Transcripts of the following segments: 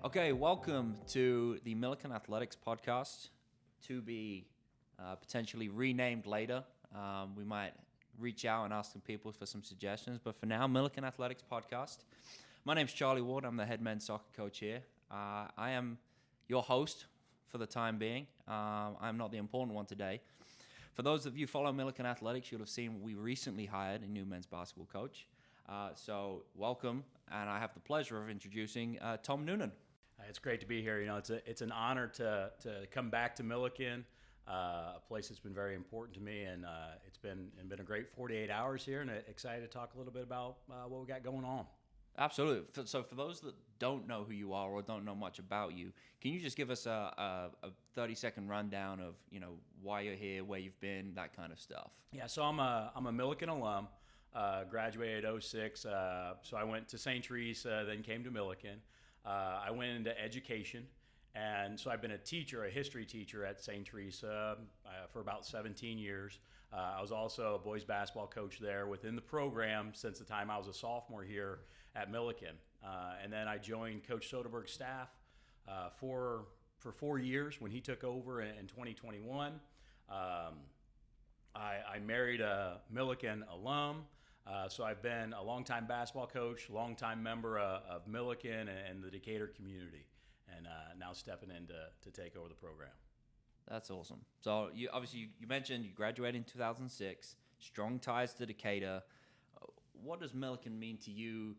Okay, welcome to the Millikin Athletics podcast, to be potentially renamed later. We might reach out and ask some people for some suggestions, but for now, Millikin Athletics podcast. My name's Charlie Ward. I'm the head men's soccer coach here. I am your host for the time being. I'm not the important one today. For those of you who follow Millikin Athletics, you'll have seen we recently hired a new men's basketball coach. So welcome, and I have the pleasure of introducing Tom Noonan. It's great to be here. You know, it's an honor to come back to Millikin, a place that's been very important to me, and it's been a great 48 hours here, and excited to talk a little bit about what we got going on. Absolutely. So for those that don't know who you are or don't know much about you, can you just give us a 30-second rundown of, you know, why you're here, where you've been, that kind of stuff? Yeah, so I'm a Millikin alum, graduated 06, so I went to St. Teresa, then came to Millikin. I went into education, and so I've been a history teacher at St. Teresa for about 17 years. I was also a boys basketball coach there within the program since the time I was a sophomore here at Millikin. And then I joined Coach Soderberg's staff for 4 years when he took over in 2021. I married a Millikin alum. So I've been a longtime basketball coach, longtime member of Millikin and the Decatur community, and now stepping in to take over the program. That's awesome. So you mentioned you graduated in 2006, strong ties to Decatur. What does Millikin mean to you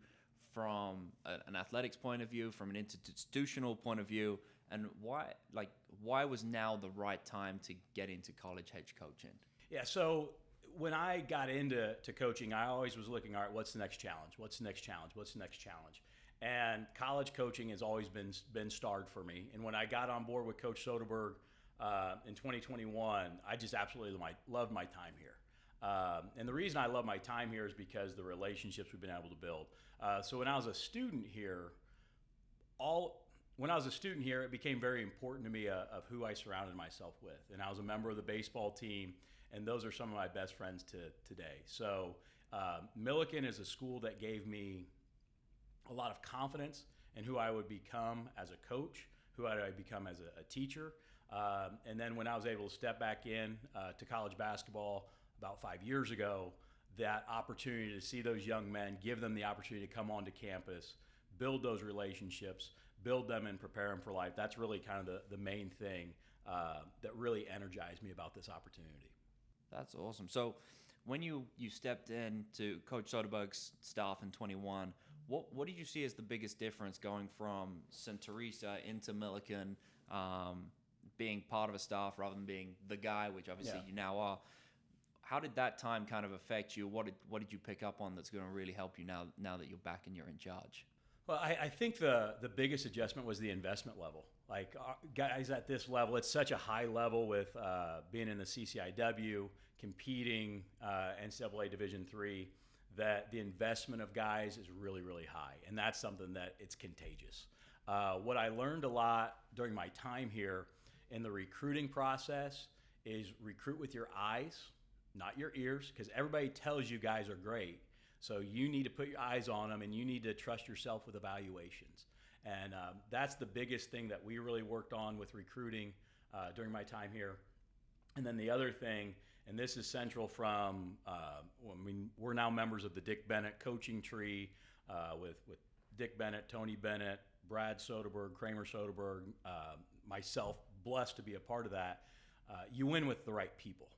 from an athletics point of view, from an institutional point of view, and why was now the right time to get into college head coaching? Yeah, so when I got into coaching, I always was looking, all right, what's the next challenge? What's the next challenge? What's the next challenge? And college coaching has always been starred for me. And when I got on board with Coach Soderberg in 2021, I just absolutely loved my time here. And the reason I love my time here is because the relationships we've been able to build. So when I was a student here, it became very important to me of who I surrounded myself with. And I was a member of the baseball team, and those are some of my best friends today. So Millikin is a school that gave me a lot of confidence in who I would become as a coach, who I would become as a teacher. And then when I was able to step back in to college basketball about 5 years ago, that opportunity to see those young men, give them the opportunity to come onto campus, build those relationships, build them and prepare them for life. That's really kind of the main thing that really energized me about this opportunity. That's awesome. So when you stepped into Coach Soderberg's staff in 21, what did you see as the biggest difference going from St. Teresa into Millikin, being part of a staff rather than being the guy, which obviously you now are? How did that time kind of affect you? What did you pick up on that's going to really help you now that you're back and you're in charge? Well, I think the biggest adjustment was the investment level. Like guys at this level, it's such a high level with being in the CCIW, competing NCAA Division III, that the investment of guys is really, really high. And that's something that it's contagious. What I learned a lot during my time here in the recruiting process is recruit with your eyes, not your ears, because everybody tells you guys are great. So you need to put your eyes on them, and you need to trust yourself with evaluations. And that's the biggest thing that we really worked on with recruiting during my time here. And then the other thing, and this is central from, we're now members of the Dick Bennett coaching tree with Dick Bennett, Tony Bennett, Brad Soderberg, Kramer Soderberg, myself, blessed to be a part of that. You win with the right people.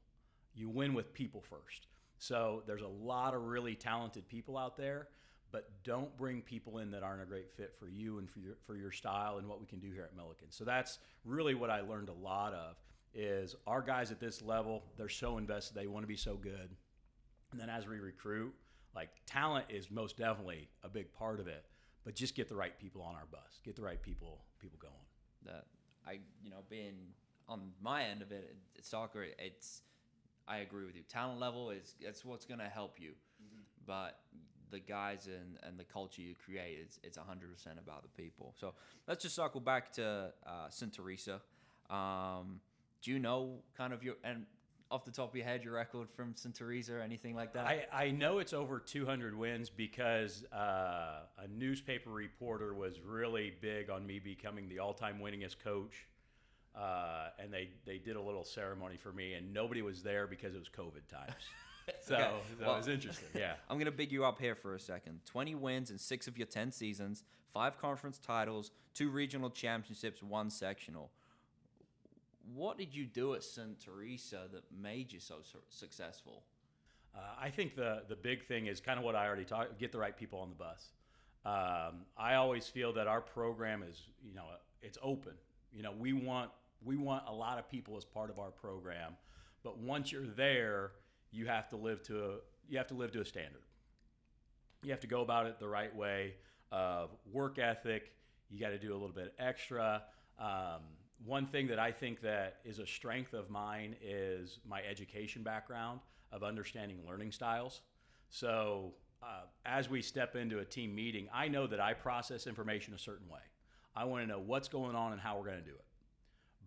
You win with people first. So there's a lot of really talented people out there, but don't bring people in that aren't a great fit for you and for your style and what we can do here at Millikin. So that's really what I learned a lot of, is our guys at this level, they're so invested, they want to be so good. And then as we recruit, like, talent is most definitely a big part of it, but just get the right people on our bus, get the right people going. Being on my end of it, soccer, I agree with you. Talent level it's what's going to help you, but the guys and the culture you create, it's 100% about the people. So let's just circle back to St. Teresa. Do you know kind of and off the top of your head your record from St. Teresa or anything like that? I know it's over 200 wins because a newspaper reporter was really big on me becoming the all-time winningest coach, and they did a little ceremony for me, and nobody was there because it was COVID times. So Okay. it was interesting. Yeah. I'm going to big you up here for a second. 20 wins in 6 of your 10 seasons, 5 conference titles, 2 regional championships, 1 sectional. What did you do at St. Teresa that made you so successful? I think the big thing is kind of what I already talked. Get the right people on the bus. I always feel that our program is, it's open. We want a lot of people as part of our program, but once you're there, you have to live to a standard. You have to go about it the right way. Work ethic. You got to do a little bit extra. One thing that I think that is a strength of mine is my education background of understanding learning styles. So as we step into a team meeting, I know that I process information a certain way. I want to know what's going on and how we're going to do it.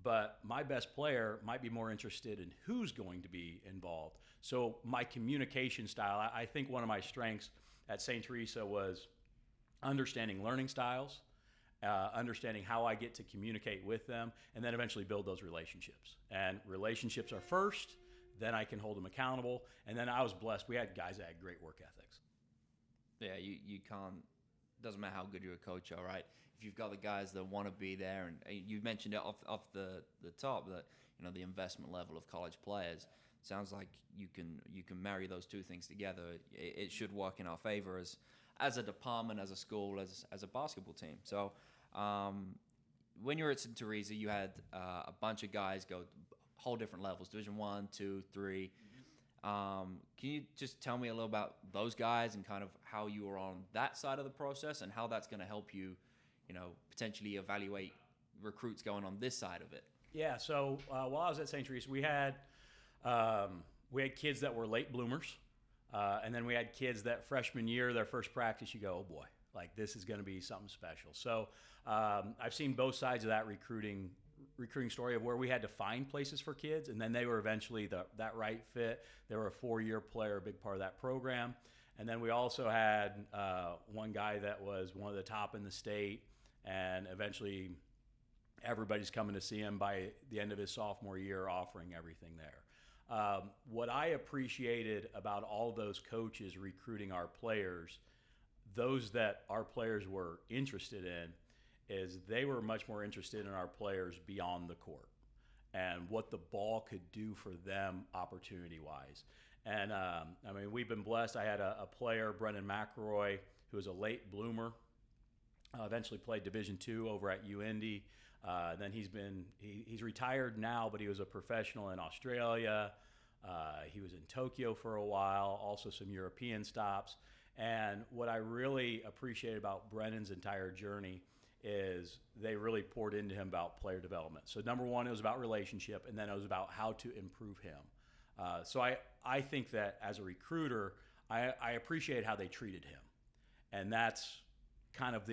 But my best player might be more interested in who's going to be involved. So my communication style, I think one of my strengths at St. Teresa was understanding learning styles, understanding how I get to communicate with them, and then eventually build those relationships. And relationships are first, then I can hold them accountable. And then I was blessed. We had guys that had great work ethics. Yeah, you can't, doesn't matter how good you're a coach, all right? If you've got the guys that want to be there, and you mentioned it off the top, that the investment level of college players, sounds like you can marry those two things together. It should work in our favor as a department, as a school, as a basketball team. So when you were at St. Teresa, you had a bunch of guys go whole different levels, Division 1, 2, 3. Can you just tell me a little about those guys and kind of how you were on that side of the process and how that's going to help you, potentially evaluate recruits going on this side of it? Yeah, so while I was at St. Teresa, we had kids that were late bloomers, and then we had kids that freshman year, their first practice, you go, oh boy, like this is going to be something special. So I've seen both sides of that recruiting story of where we had to find places for kids, and then they were eventually that right fit. They were a 4-year player, a big part of that program. And then we also had one guy that was one of the top in the state, and eventually everybody's coming to see him by the end of his sophomore year, offering everything there. What I appreciated about all those coaches recruiting our players, those that our players were interested in, is they were much more interested in our players beyond the court and what the ball could do for them opportunity-wise. And, we've been blessed. I had a player, Brendan McElroy, who was a late bloomer, eventually played Division II over at UIndy. Then he's retired now, but he was a professional in Australia. He was in Tokyo for a while, also some European stops. And what I really appreciate about Brendan's entire journey is they really poured into him about player development. So number one, it was about relationship, and then it was about how to improve him. So I think that as a recruiter, I appreciate how they treated him. And that's kind of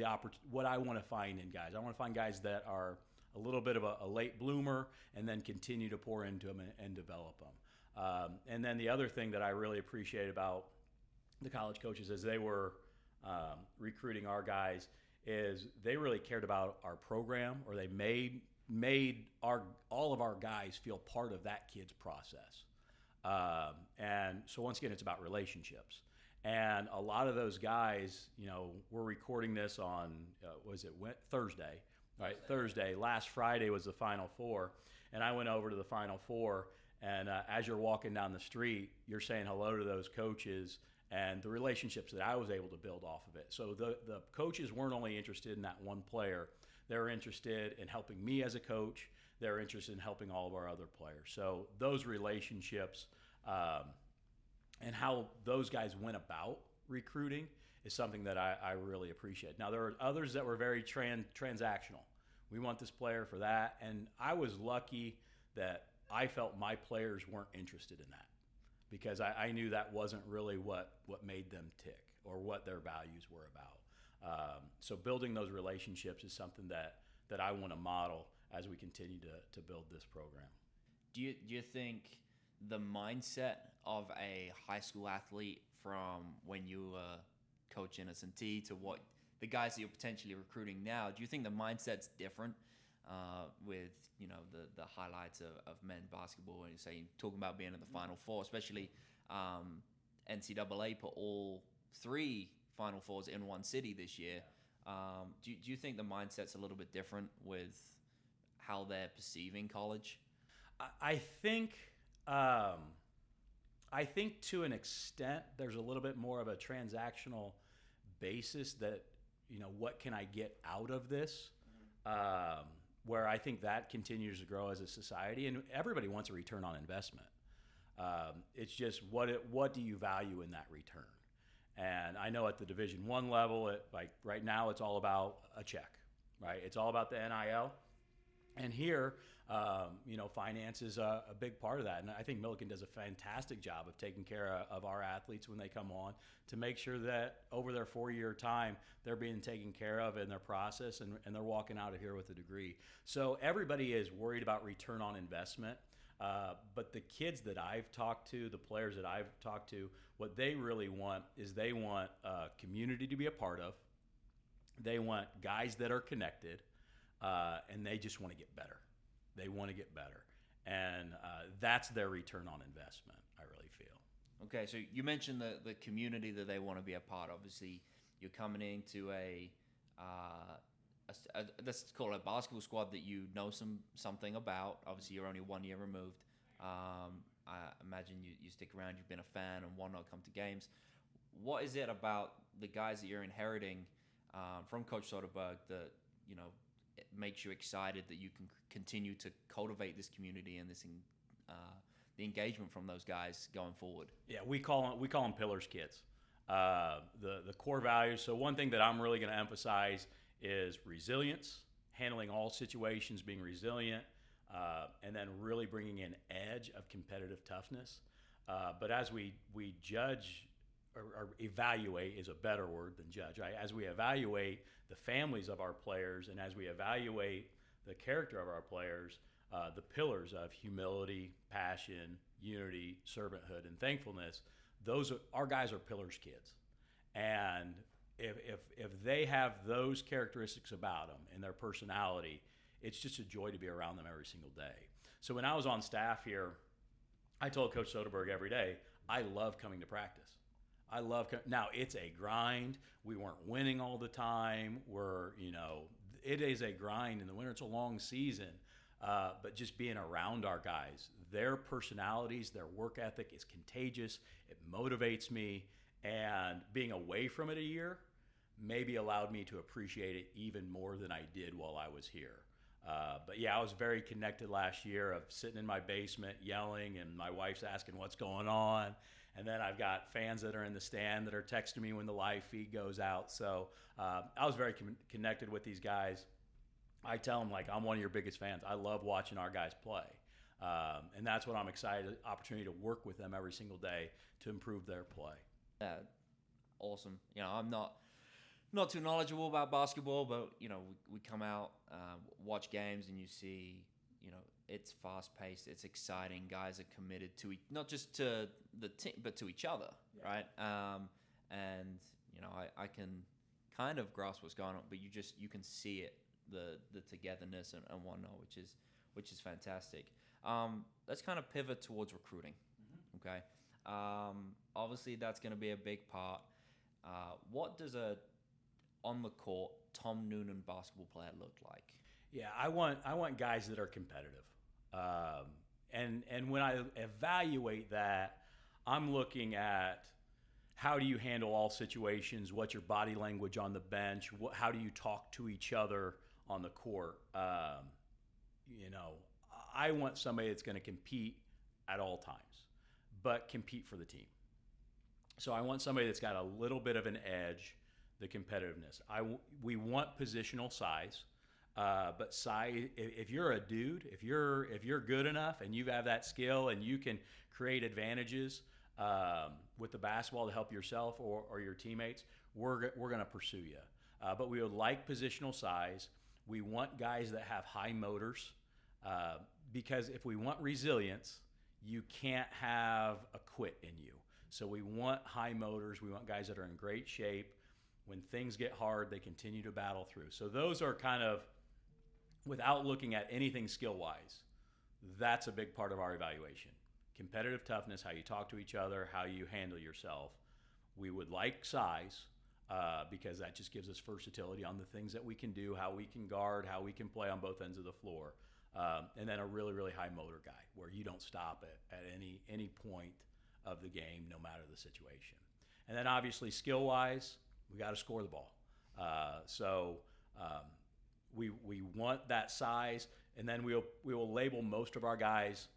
what I want to find in guys. I want to find guys that are a little bit of a late bloomer and then continue to pour into them and develop them. And then the other thing that I really appreciate about the college coaches as they were recruiting our guys is they really cared about our program, or they made all of our guys feel part of that kid's process. And so once again, it's about relationships. And a lot of those guys, we're recording this on, Thursday, right? Thursday. Last Friday was the Final Four. And I went over to the Final Four, and as you're walking down the street, you're saying hello to those coaches and the relationships that I was able to build off of it. So the coaches weren't only interested in that one player. They were interested in helping me as a coach. They're interested in helping all of our other players. So those relationships and how those guys went about recruiting is something that I really appreciate. Now, there are others that were very transactional. We want this player for that. And I was lucky that I felt my players weren't interested in that, because I knew that wasn't really what made them tick or what their values were about. So building those relationships is something that I want to model as we continue to build this program. Do you think the mindset of a high school athlete from when you were coaching S&T to what the guys that you're potentially recruiting now? Do you think the mindset's different with the highlights of men's basketball? And you say talking about being in the Final Four, especially NCAA put all 3 Final Fours in one city this year. Do you think the mindset's a little bit different with how they're perceiving college? I think to an extent there's a little bit more of a transactional basis that, what can I get out of this? Where I think that continues to grow as a society, and everybody wants a return on investment. It's just what do you value in that return? And I know at the Division I level, like right now, it's all about a check, right? It's all about the NIL. And here, finance is a big part of that. And I think Millikin does a fantastic job of taking care of our athletes when they come on to make sure that over their 4-year time, they're being taken care of in their process and they're walking out of here with a degree. So everybody is worried about return on investment. But the kids that I've talked to, the players that I've talked to, what they really want is they want a community to be a part of. They want guys that are connected, and they just want to get better. They want to get better. And that's their return on investment, I really feel. Okay, so you mentioned the community that they want to be a part of. Obviously, you're coming into let's call it a basketball squad that you know something about. Obviously, you're only 1 year removed. I imagine you stick around. You've been a fan and whatnot, come to games. What is it about the guys that you're inheriting from Coach Soderberg that it makes you excited that you can continue to cultivate this community and this the engagement from those guys going forward? Yeah, we call them pillars kids. The core values. So one thing that I'm really going to emphasize is resilience, handling all situations, being resilient, and then really bringing in edge of competitive toughness. But as we judge or evaluate is a better word than judge, right? As we evaluate the families of our players and as we evaluate the character of our players, the pillars of humility, passion, unity, servanthood, and thankfulness, our guys are pillars kids. And if they have those characteristics about them and their personality, it's just a joy to be around them every single day. So when I was on staff here, I told Coach Soderberg every day, I love coming to practice. Now it's a grind. We weren't winning all the time. It is a grind in the winter. It's a long season. But just being around our guys, their personalities, their work ethic is contagious. It motivates me. And being away from it a year maybe allowed me to appreciate it even more than I did while I was here. But yeah, I was very connected last year of sitting in my basement yelling and my wife's asking what's going on. And then I've got fans that are in the stand that are texting me when the live feed goes out. So I was very connected with these guys. I tell them, I'm one of your biggest fans. I love watching our guys play. And that's what I'm excited, opportunity to work with them every single day to improve their play. Yeah, awesome. I'm not too knowledgeable about basketball, but, we come out, watch games, and you see, it's fast-paced, it's exciting. Guys are committed to not just to the team, but to each other, yeah. Right? And I can kind of grasp what's going on, but you can see it, the togetherness and whatnot, which is fantastic. Let's kind of pivot towards recruiting, okay? Obviously, that's going to be a big part. What does a on the court Tom Noonan basketball player look like? Yeah, I want guys that are competitive. And when I evaluate that, I'm looking at how do you handle all situations, what's your body language on the bench, how do you talk to each other on the court. I want somebody that's going to compete at all times, but compete for the team. So I want somebody that's got a little bit of an edge, the competitiveness. We want positional size. But size, if you're a dude, if you're good enough and you have that skill and you can create advantages with the basketball to help yourself or your teammates, we're going to pursue you. But we would like positional size. We want guys that have high motors because if we want resilience, you can't have a quit in you. So we want high motors. We want guys that are in great shape. When things get hard, they continue to battle through. So those are kind of, without looking at anything skill-wise, that's a big part of our evaluation. Competitive toughness, how you talk to each other, how you handle yourself. We would like size because that just gives us versatility on the things that we can do, how we can guard, how we can play on both ends of the floor. And then a really, really high motor guy where you don't stop at any point of the game, no matter the situation. And then obviously skill-wise, we got to score the ball. We want that size, and then we will label most of our guys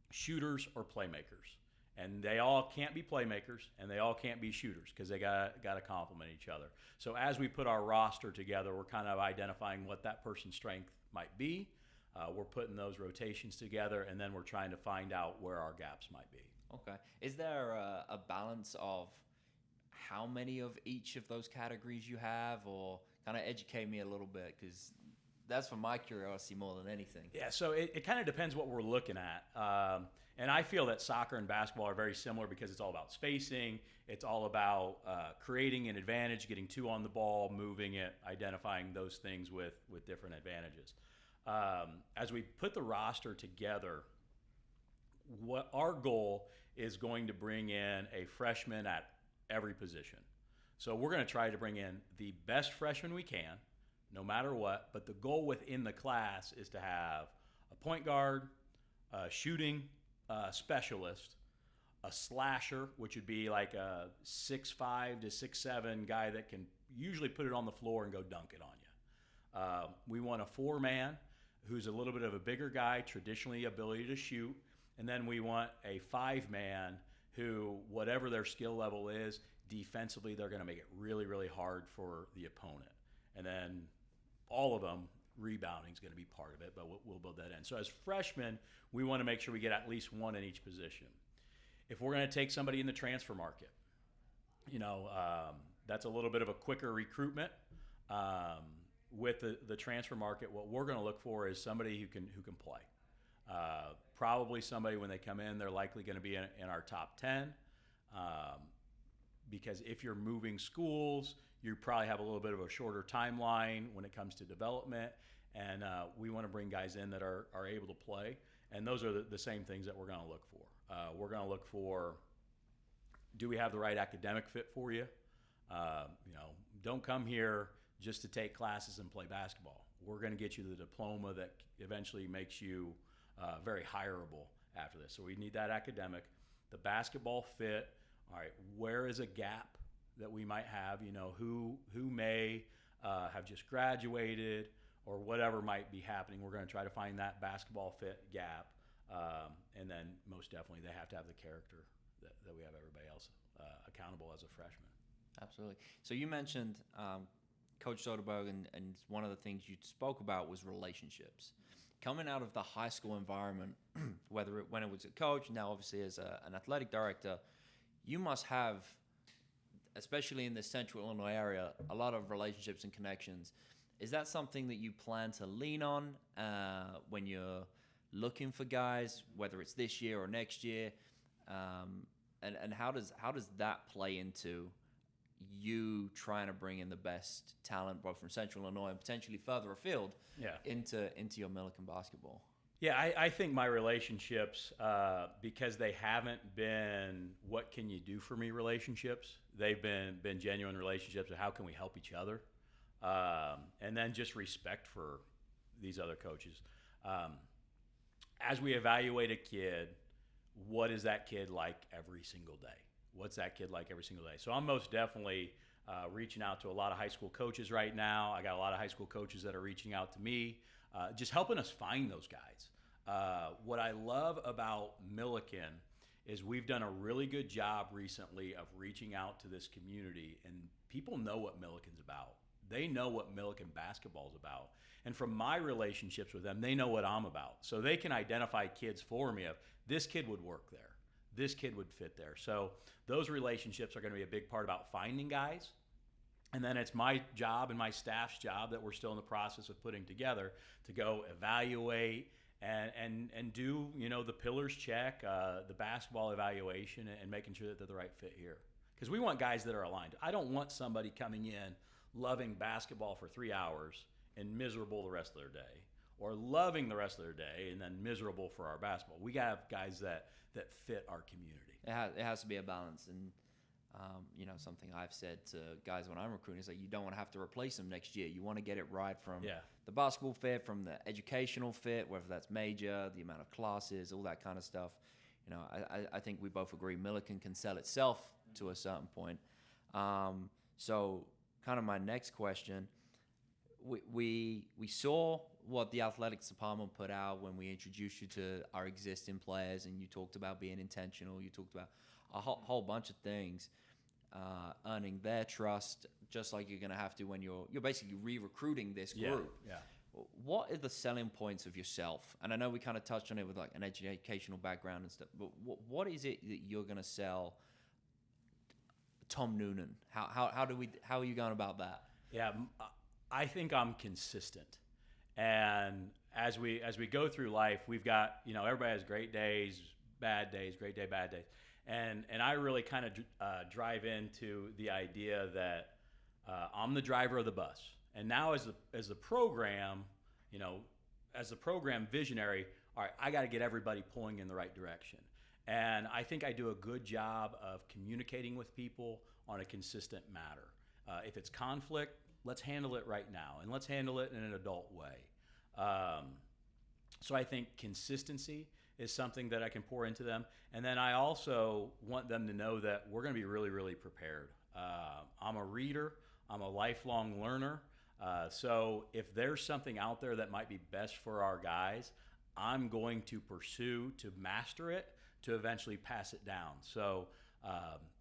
shooters or playmakers. And they all can't be playmakers, and they all can't be shooters because they got to complement each other. So as we put our roster together, we're kind of identifying what that person's strength might be. We're putting those rotations together, and then we're trying to find out where our gaps might be. Okay. Is there a balance of how many of each of those categories you have, or kind of educate me a little bit, because that's for my curiosity more than anything. Yeah, so it kind of depends what we're looking at. And I feel that soccer and basketball are very similar because it's all about spacing. It's all about creating an advantage, getting two on the ball, moving it, identifying those things with different advantages. As we put the roster together, what our goal is going to bring in a freshman at every position. So we're going to try to bring in the best freshman we can, no matter what, but the goal within the class is to have a point guard, a shooting specialist, a slasher, which would be like a 6'5" to 6'7" guy that can usually put it on the floor and go dunk it on you. We want a 4-man who's a little bit of a bigger guy, traditionally ability to shoot, and then we want a 5-man who, whatever their skill level is, defensively they're going to make it really, really hard for the opponent. And then all of them, rebounding is going to be part of it, but we'll build that in. So as freshmen, we want to make sure we get at least one in each position. If we're going to take somebody in the transfer market, that's a little bit of a quicker recruitment. With the transfer market, what we're going to look for is somebody who can play. Probably somebody, when they come in, they're likely going to be in our top 10. Because if you're moving schools, you probably have a little bit of a shorter timeline when it comes to development. And we want to bring guys in that are able to play. And those are the same things that we're going to look for. We're going to look for, do we have the right academic fit for you? Don't come here just to take classes and play basketball. We're going to get you the diploma that eventually makes you very hireable after this. So we need that academic. The basketball fit. All right, where is a gap that we might have? Who may have just graduated or whatever might be happening. We're going to try to find that basketball fit gap. And then most definitely they have to have the character that we have everybody else accountable as a freshman. Absolutely. So you mentioned Coach Soderberg, and one of the things you spoke about was relationships. Coming out of the high school environment, when it was a coach, now obviously as an athletic director, you must have, especially in the central Illinois area, a lot of relationships and connections. Is that something that you plan to lean on when you're looking for guys, whether it's this year or next year? And how does that play into you trying to bring in the best talent, both from Central Illinois and potentially further afield, into your Millikin basketball? Yeah, I think my relationships, because they haven't been what can you do for me relationships, they've been genuine relationships of how can we help each other, and then just respect for these other coaches. As we evaluate a kid, what is that kid like every single day? What's that kid like every single day? So I'm most definitely reaching out to a lot of high school coaches right now. I got a lot of high school coaches that are reaching out to me, just helping us find those guys. What I love about Millikin is we've done a really good job recently of reaching out to this community, and people know what Millikin's about. They know what Millikin basketball is about. And from my relationships with them, they know what I'm about. So they can identify kids for me of this kid would work there. This kid would fit there. So those relationships are going to be a big part about finding guys. And then it's my job and my staff's job that we're still in the process of putting together to go evaluate and do, the pillars check, the basketball evaluation, and making sure that they're the right fit here. Because we want guys that are aligned. I don't want somebody coming in loving basketball for 3 hours and miserable the rest of their day, or loving the rest of their day and then miserable for our basketball. We got to have guys that fit our community. It has to be a balance. And, something I've said to guys when I'm recruiting is like, you don't want to have to replace them next year. You want to get it right from the basketball fit, from the educational fit, whether that's major, the amount of classes, all that kind of stuff. I think we both agree Millikin can sell itself to a certain point. So kind of my next question, we saw what the athletics department put out when we introduced you to our existing players, and you talked about being intentional. You talked about a whole bunch of things, earning their trust, just like you're going to have to when you're basically re-recruiting this group. Yeah. What are the selling points of yourself? And I know we kind of touched on it with like an educational background and stuff, but what is it that you're going to sell Tom Noonan? How are you going about that? Yeah, I think I'm consistent. And as we go through life, we've got, everybody has great days, bad days, great day, bad days. And I really kind of drive into the idea that I'm the driver of the bus. And now as the program, as the program visionary, all right, I got to get everybody pulling in the right direction. And I think I do a good job of communicating with people on a consistent matter. If it's conflict, let's handle it right now, and let's handle it in an adult way. So I think consistency is something that I can pour into them. And then I also want them to know that we're going to be really, really prepared. I'm a reader. I'm a lifelong learner. So if there's something out there that might be best for our guys, I'm going to pursue to master it, to eventually pass it down. So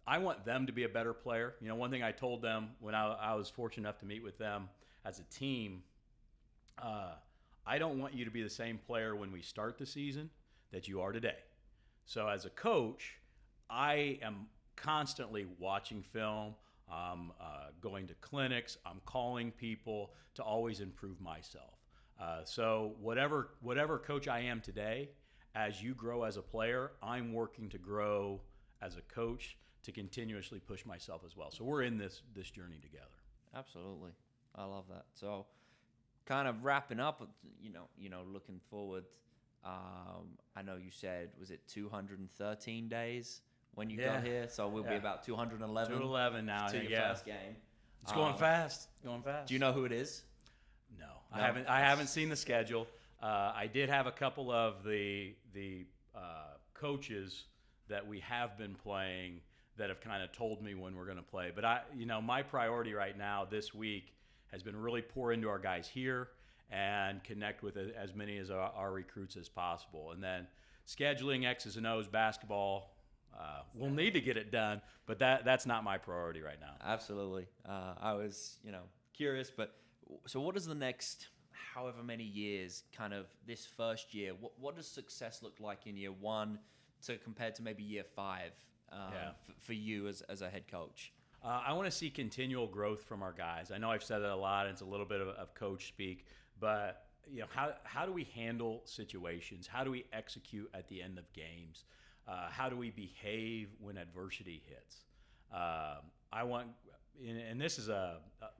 I want them to be a better player. One thing I told them when I was fortunate enough to meet with them as a team, I don't want you to be the same player when we start the season that you are today. So as a coach, I am constantly watching film. I'm going to clinics. I'm calling people to always improve myself. So whatever coach I am today, as you grow as a player, I'm working to grow as a coach to continuously push myself as well. So we're in this journey together. Absolutely. I love that. So kind of wrapping up, looking forward, I know you said, was it 213 days when you got here? So we'll be about 211. 211 now. To your first game. It's going fast. Do you know who it is? No. I haven't seen the schedule. I did have a couple of the coaches that we have been playing that have kind of told me when we're going to play. But my priority right now this week has been really pour into our guys here and connect with as many as our recruits as possible. And then scheduling X's and O's basketball, we'll need to get it done, but that's not my priority right now. Absolutely. I was, curious, but so what does the next however many years, kind of this first year, what does success look like in year one compared to maybe year five for you as a head coach? I want to see continual growth from our guys. I know I've said that a lot, and it's a little bit of coach speak, but how do we handle situations? How do we execute at the end of games? How do we behave when adversity hits? I want, and this is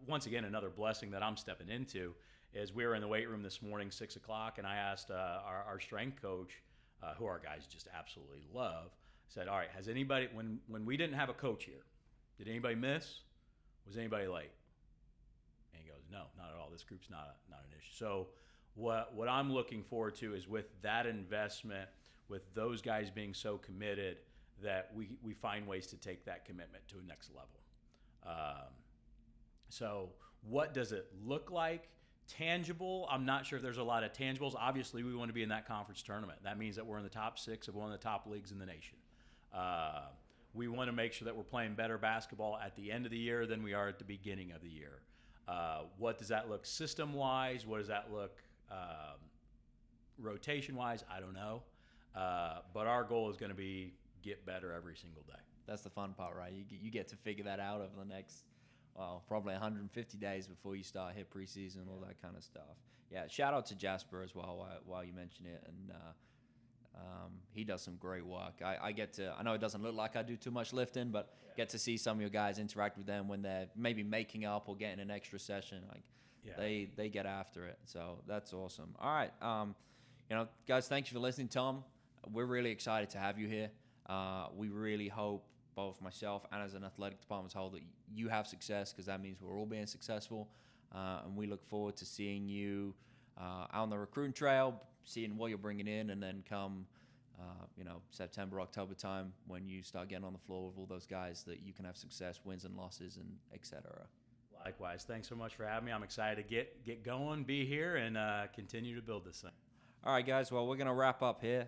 once again another blessing that I'm stepping into, is we were in the weight room this morning, 6 o'clock, and I asked our strength coach, who our guys just absolutely love, said, all right, has anybody, when we didn't have a coach here, did anybody miss? Was anybody late? And he goes, no, not at all. This group's not an issue. So what I'm looking forward to is with that investment, with those guys being so committed, that we find ways to take that commitment to a next level. So what does it look like? Tangible, I'm not sure if there's a lot of tangibles. Obviously, we want to be in that conference tournament. That means that we're in the top 6 of one of the top leagues in the nation. We want to make sure that we're playing better basketball at the end of the year than we are at the beginning of the year. What does that look system-wise? What does that look rotation-wise? I don't know. But our goal is going to be get better every single day. That's the fun part, right? You get to figure that out over the next well, probably 150 days before you start hit preseason, all that kind of stuff. Yeah, shout out to Jasper as well while you mention it, and he does some great work. I know it doesn't look like I do too much lifting, but get to see some of your guys interact with them when they're maybe making up or getting an extra session. Like they get after it, so that's awesome. All right, guys, thank you for listening. Tom, we're really excited to have you here. We really hope, both myself and as an athletic department as a whole, that you have success, because that means we're all being successful. And we look forward to seeing you out on the recruiting trail, seeing what you're bringing in, and then come, September, October time, when you start getting on the floor with all those guys, that you can have success, wins and losses, and et cetera. Likewise. Thanks so much for having me. I'm excited to get going, be here, and continue to build this thing. All right, guys. Well, we're going to wrap up here.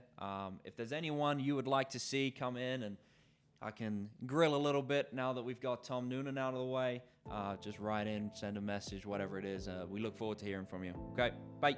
If there's anyone you would like to see come in and I can grill a little bit now that we've got Tom Noonan out of the way, just write in, send a message, whatever it is. We look forward to hearing from you. Okay, bye.